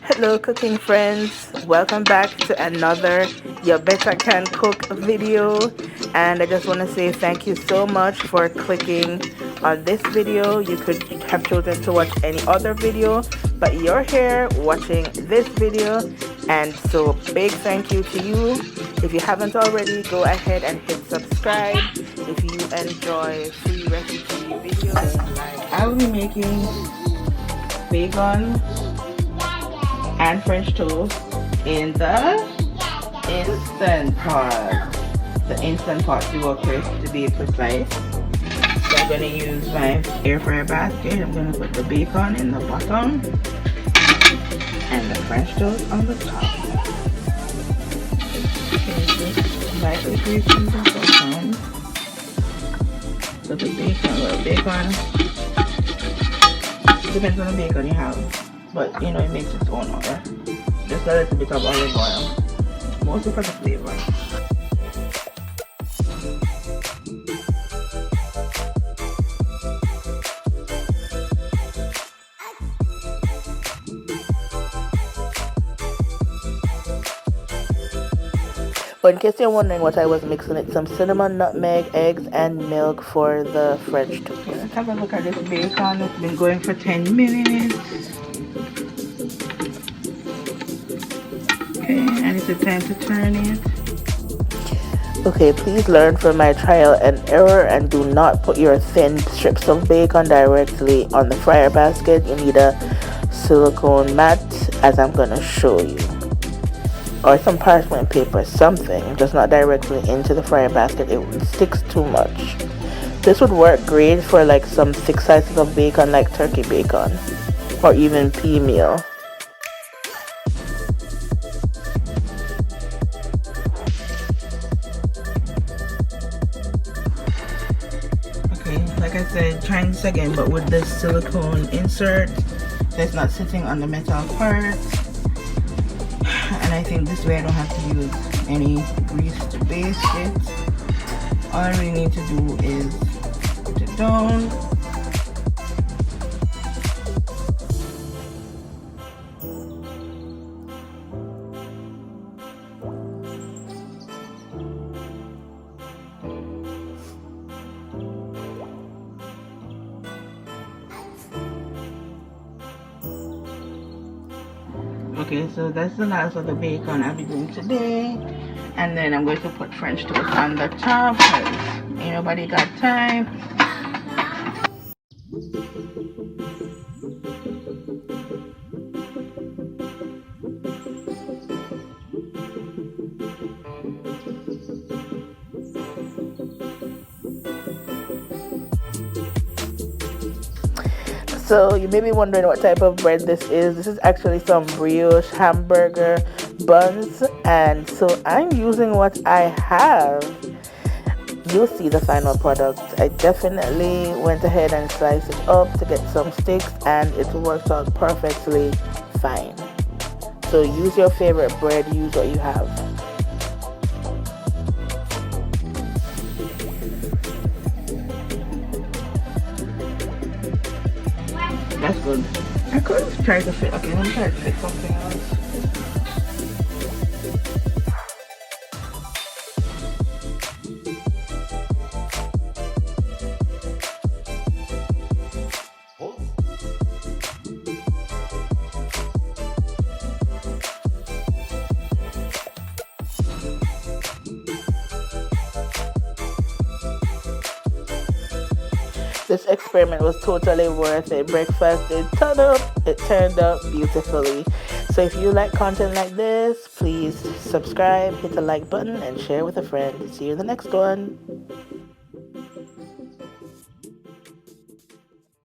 Hello cooking friends, welcome back to another Yuhbettacancook video, and I just want to say thank you so much for clicking on this video. You could have chosen to watch any other video, but you're here watching this video, and so big thank you to you. If you haven't already, go ahead and hit subscribe if you enjoy free recipe videos. I will be making bacon and French toast in the instant pot. The instant pot dual crisp to be precise. So I'm going to use my air fryer basket. I'm going to put the bacon in the bottom and the French toast on the top. Okay, just lightly greasing the bottom. So the bacon, depends on the bacon you have. But you know, it makes its own oil. Just a little bit of olive oil, mostly for the flavor. But in case you're wondering what I was mixing, it's some cinnamon, nutmeg, eggs, and milk for the French toast. Let's have a look at this bacon. It's been going for 10 minutes. And it's a time to turn it. Okay, please learn from my trial and error and do not put your thin strips of bacon directly on the fryer basket. You need a silicone mat, as I'm going to show you, or some parchment paper, something, just not directly into the fryer basket. It sticks too much. This would work great for like some thick slices of bacon, like turkey bacon or even pea meal. Like I said, trying this again, but with this silicone insert that's not sitting on the metal part. And I think this way I don't have to use any grease to baste it. All I really need to do is put it down. Okay, so that's the last of the bacon I'll be doing today. And then I'm going to put French toast on the top because ain't nobody got time. So you may be wondering what type of bread this is. This is actually some brioche hamburger buns, and so I'm using what I have. You'll see the final product. I definitely went ahead and sliced it up to get some sticks, and it works out perfectly fine. So use your favorite bread, use what you have. That's good. I could try to fit. Okay, let me try to fit something else. This experiment was totally worth it. Breakfast did it turned out beautifully. So if you like content like this, please subscribe, hit the like button, and share with a friend. See you in the next one.